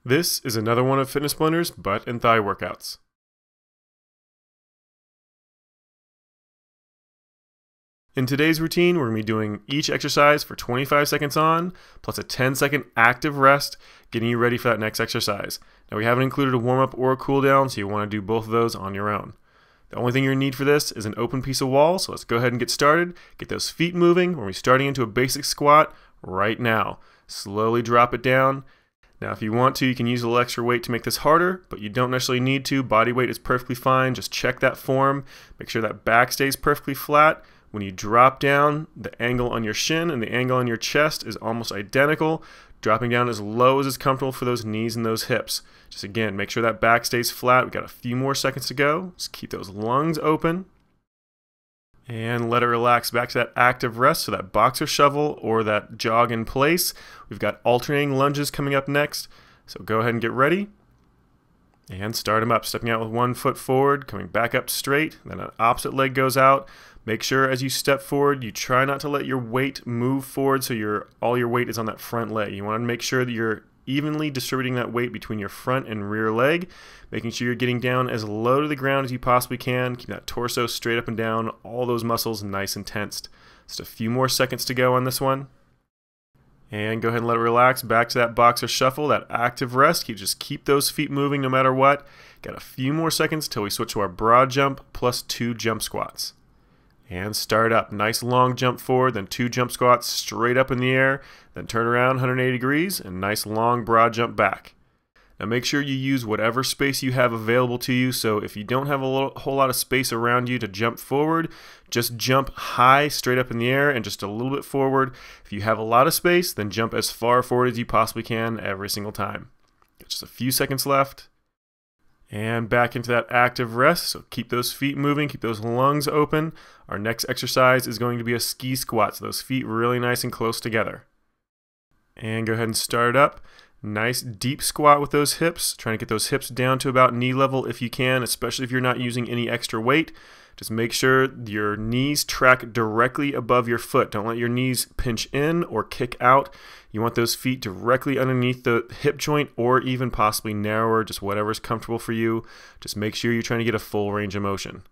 This is another one of Fitness Blender's butt and thigh workouts. In today's routine, we're going to be doing each exercise for 25 seconds on, plus a 10-second active rest, getting you ready for that next exercise. Now, we haven't included a warm-up or a cool-down, so you want to do both of those on your own. The only thing you're going to need for this is an open piece of wall, so let's go ahead and get started. Get those feet moving. We're going to be starting into a basic squat right now. Slowly drop it down. Now, if you want to, you can use a little extra weight to make this harder, but you don't necessarily need to. Body weight is perfectly fine. Just check that form. Make sure that back stays perfectly flat. When you drop down, the angle on your shin and the angle on your chest is almost identical. Dropping down as low as is comfortable for those knees and those hips. Just again, make sure that back stays flat. We've got a few more seconds to go. Just keep those lungs open. And let it relax back to that active rest, so that boxer shovel or that jog in place. We've got alternating lunges coming up next, so go ahead and get ready. And start them up, stepping out with one foot forward, coming back up straight, then an opposite leg goes out. Make sure as you step forward, you try not to let your weight move forward so all your weight is on that front leg. You want to make sure that you're evenly distributing that weight between your front and rear leg, making sure you're getting down as low to the ground as you possibly can. Keep that torso straight up and down, all those muscles nice and tensed. Just a few more seconds to go on this one. And go ahead and let it relax. Back to that boxer shuffle, that active rest. Just keep those feet moving no matter what. Got a few more seconds till we switch to our broad jump plus 2 jump squats. And start up. Nice long jump forward, then 2 jump squats straight up in the air, then turn around 180 degrees, and nice long broad jump back. Now make sure you use whatever space you have available to you, so if you don't have a whole lot of space around you to jump forward, just jump high straight up in the air and just a little bit forward. If you have a lot of space, then jump as far forward as you possibly can every single time. Just a few seconds left. And back into that active rest, so keep those feet moving, keep those lungs open. Our next exercise is going to be a ski squat, so those feet really nice and close together. And go ahead and start up. Nice deep squat with those hips, trying to get those hips down to about knee level if you can, especially if you're not using any extra weight. Just make sure your knees track directly above your foot. Don't let your knees pinch in or kick out. You want those feet directly underneath the hip joint or even possibly narrower, just whatever's comfortable for you. Just make sure you're trying to get a full range of motion.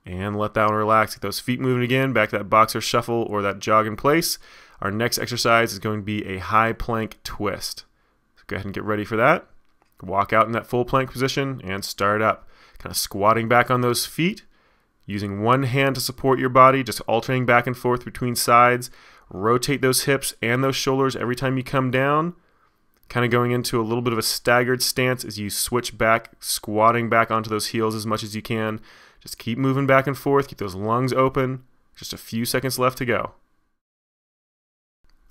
And let that one relax. Get those feet moving again, back to that boxer shuffle or that jog in place. Our next exercise is going to be a high plank twist. So go ahead and get ready for that. Walk out in that full plank position and start up. Kind of squatting back on those feet, using one hand to support your body, just alternating back and forth between sides. Rotate those hips and those shoulders every time you come down. Kind of going into a little bit of a staggered stance as you switch back, squatting back onto those heels as much as you can. Just keep moving back and forth, keep those lungs open. Just a few seconds left to go.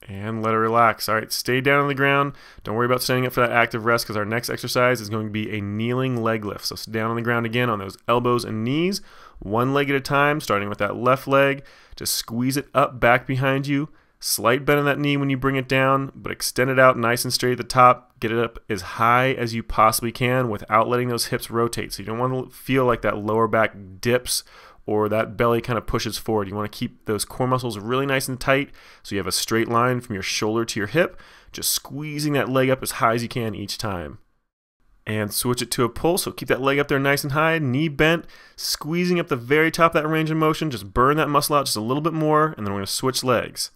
And let it relax. All right, stay down on the ground. Don't worry about standing up for that active rest because our next exercise is going to be a kneeling leg lift. So sit down on the ground again on those elbows and knees, one leg at a time, starting with that left leg. Just squeeze it up back behind you. Slight bend in that knee when you bring it down, but extend it out nice and straight at the top. Get it up as high as you possibly can without letting those hips rotate. So you don't want to feel like that lower back dips or that belly kind of pushes forward. You want to keep those core muscles really nice and tight so you have a straight line from your shoulder to your hip, just squeezing that leg up as high as you can each time. And switch it to a pull, so keep that leg up there nice and high, knee bent, squeezing up the very top of that range of motion. Just burn that muscle out just a little bit more, and then we're going to switch legs.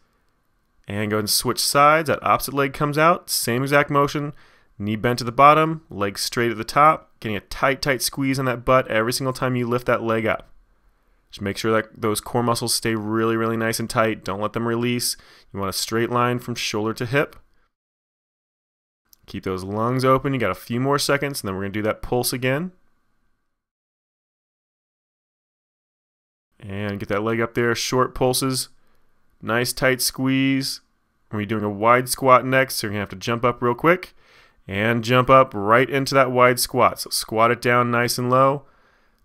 And go ahead and switch sides. That opposite leg comes out, same exact motion, knee bent to the bottom, leg straight at the top, getting a tight, tight squeeze on that butt every single time you lift that leg up. Just make sure that those core muscles stay really, really nice and tight. Don't let them release. You want a straight line from shoulder to hip. Keep those lungs open. You got a few more seconds, and then we're going to do that pulse again. And get that leg up there. Short pulses. Nice tight squeeze. We're doing a wide squat next, so you're going to have to jump up real quick. And jump up right into that wide squat. So squat it down nice and low.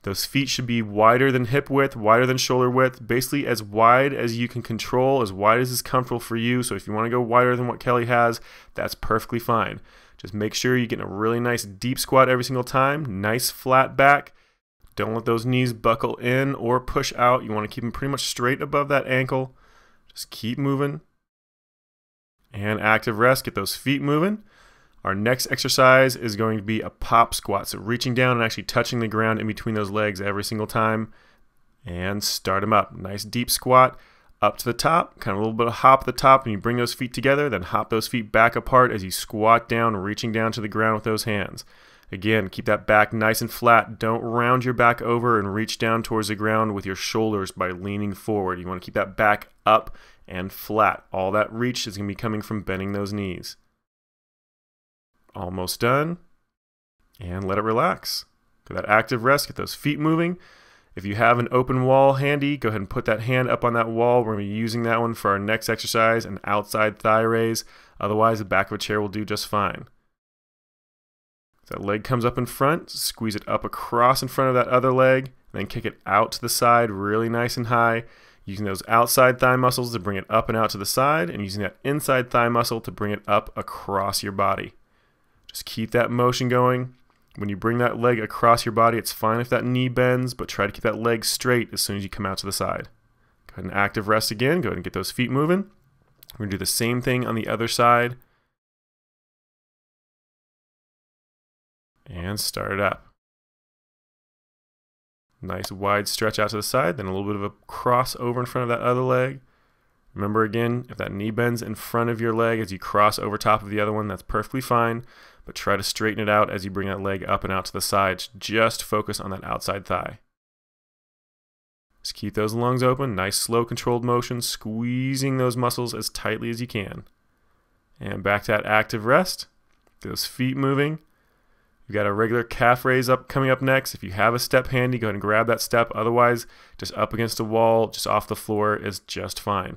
Those feet should be wider than hip width, wider than shoulder width, basically as wide as you can control, as wide as is comfortable for you. So if you want to go wider than what Kelly has, that's perfectly fine. Just make sure you get a really nice deep squat every single time, nice flat back. Don't let those knees buckle in or push out. You want to keep them pretty much straight above that ankle. Just keep moving. And active rest, get those feet moving. Our next exercise is going to be a pop squat. So reaching down and actually touching the ground in between those legs every single time. And start them up. Nice deep squat up to the top, kind of a little bit of hop at the top, and you bring those feet together, then hop those feet back apart as you squat down, reaching down to the ground with those hands. Again, keep that back nice and flat. Don't round your back over and reach down towards the ground with your shoulders by leaning forward. You want to keep that back up and flat. All that reach is going to be coming from bending those knees. Almost done. And let it relax. Get that active rest, get those feet moving. If you have an open wall handy, go ahead and put that hand up on that wall. We're going to be using that one for our next exercise, an outside thigh raise. Otherwise, the back of a chair will do just fine. That leg comes up in front, squeeze it up across in front of that other leg, and then kick it out to the side really nice and high, using those outside thigh muscles to bring it up and out to the side, and using that inside thigh muscle to bring it up across your body. Just keep that motion going. When you bring that leg across your body, it's fine if that knee bends, but try to keep that leg straight as soon as you come out to the side. Go ahead and active rest again. Go ahead and get those feet moving. We're going to do the same thing on the other side. And start it up. Nice wide stretch out to the side, then a little bit of a cross over in front of that other leg. Remember again, if that knee bends in front of your leg as you cross over top of the other one, that's perfectly fine. But try to straighten it out as you bring that leg up and out to the sides. Just focus on that outside thigh. Just keep those lungs open. Nice, slow, controlled motion, squeezing those muscles as tightly as you can. And back to that active rest. Get those feet moving. You've got a regular calf raise coming up next. If you have a step handy, go ahead and grab that step. Otherwise, just up against a wall, just off the floor is just fine.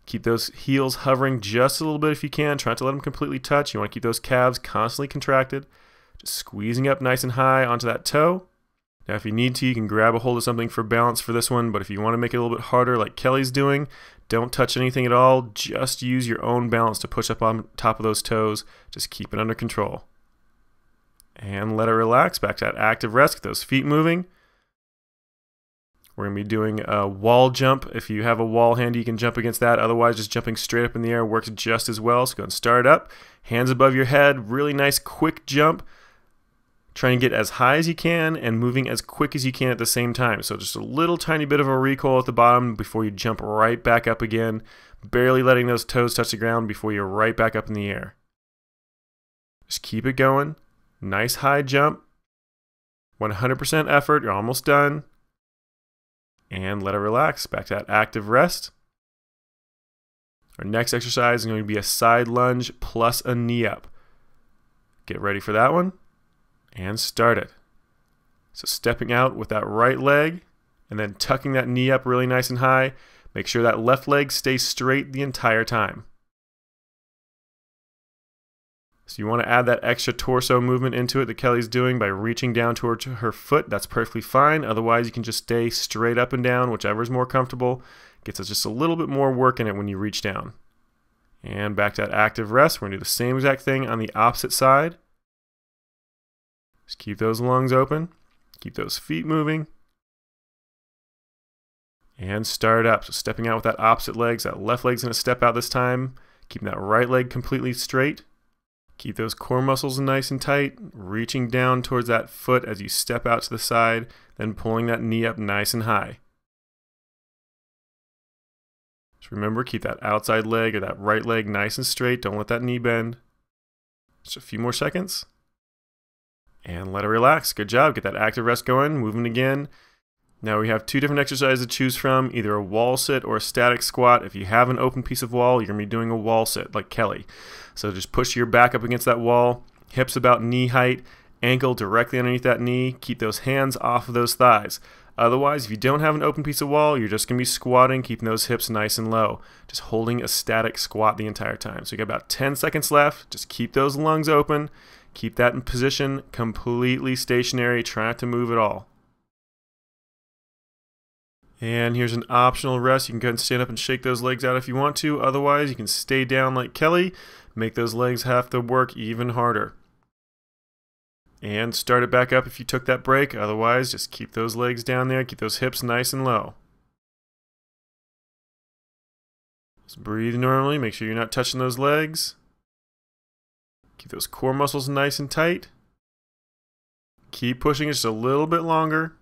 Keep those heels hovering just a little bit if you can. Try not to let them completely touch. You want to keep those calves constantly contracted. Just squeezing up nice and high onto that toe. Now, if you need to, you can grab a hold of something for balance for this one. But if you want to make it a little bit harder like Kelly's doing, don't touch anything at all. Just use your own balance to push up on top of those toes. Just keep it under control. And let it relax. Back to that active rest. Get those feet moving. We're going to be doing a wall jump. If you have a wall handy, you can jump against that. Otherwise, just jumping straight up in the air works just as well. So go and start it up. Hands above your head. Really nice, quick jump. Trying to get as high as you can and moving as quick as you can at the same time. So just a little tiny bit of a recoil at the bottom before you jump right back up again. Barely letting those toes touch the ground before you're right back up in the air. Just keep it going. Nice high jump. 100% effort. You're almost done. And let it relax. Back to that active rest. Our next exercise is going to be a side lunge plus a knee up. Get ready for that one. And start it. So stepping out with that right leg and then tucking that knee up really nice and high. Make sure that left leg stays straight the entire time. So you want to add that extra torso movement into it that Kelly's doing by reaching down towards her foot. That's perfectly fine. Otherwise, you can just stay straight up and down, whichever is more comfortable. Gets us just a little bit more work in it when you reach down. And back to that active rest. We're going to do the same exact thing on the opposite side. Just keep those lungs open. Keep those feet moving. And start up. So stepping out with that opposite leg. So that left leg's going to step out this time. Keeping that right leg completely straight. Keep those core muscles nice and tight, reaching down towards that foot as you step out to the side, then pulling that knee up nice and high. Just remember, keep that outside leg or that right leg nice and straight. Don't let that knee bend. Just a few more seconds. And let it relax. Good job. Get that active rest going. Moving again. Now we have two different exercises to choose from, either a wall sit or a static squat. If you have an open piece of wall, you're going to be doing a wall sit like Kelly. So just push your back up against that wall, hips about knee height, ankle directly underneath that knee. Keep those hands off of those thighs. Otherwise, if you don't have an open piece of wall, you're just going to be squatting, keeping those hips nice and low. Just holding a static squat the entire time. So you got about 10 seconds left. Just keep those lungs open. Keep that in position, completely stationary. Try not to move at all. And here's an optional rest. You can go ahead and stand up and shake those legs out if you want to. Otherwise, you can stay down like Kelly. Make those legs have to work even harder. And start it back up if you took that break. Otherwise, just keep those legs down there. Keep those hips nice and low. Just breathe normally. Make sure you're not touching those legs. Keep those core muscles nice and tight. Keep pushing it just a little bit longer.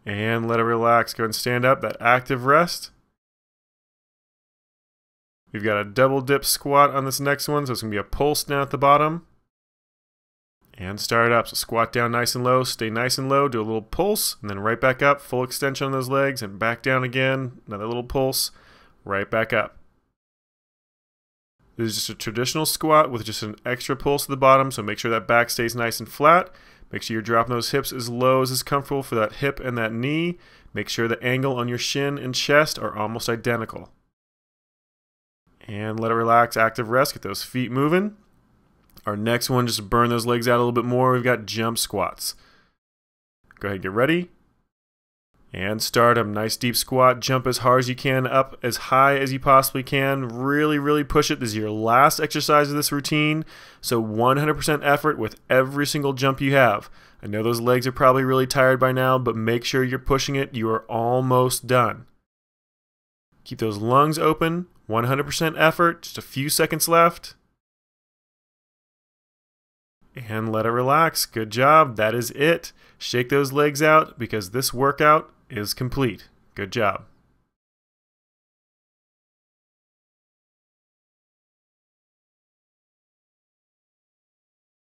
And let it relax. Go ahead and stand up, that active rest. We've got a double dip squat on this next one, so it's going to be a pulse down at the bottom. And start up. So squat down nice and low, stay nice and low, do a little pulse, and then right back up, full extension on those legs, and back down again, another little pulse, right back up. This is just a traditional squat with just an extra pulse at the bottom, so make sure that back stays nice and flat. Make sure you're dropping those hips as low as is comfortable for that hip and that knee. Make sure the angle on your shin and chest are almost identical. And let it relax, active rest, get those feet moving. Our next one, just burn those legs out a little bit more. We've got jump squats. Go ahead, get ready. And start them. Nice deep squat. Jump as hard as you can, up as high as you possibly can. Really, really push it. This is your last exercise of this routine. So 100% effort with every single jump you have. I know those legs are probably really tired by now, but make sure you're pushing it. You are almost done. Keep those lungs open. 100% effort. Just a few seconds left. And let it relax. Good job. That is it. Shake those legs out because this workout is complete. Good job.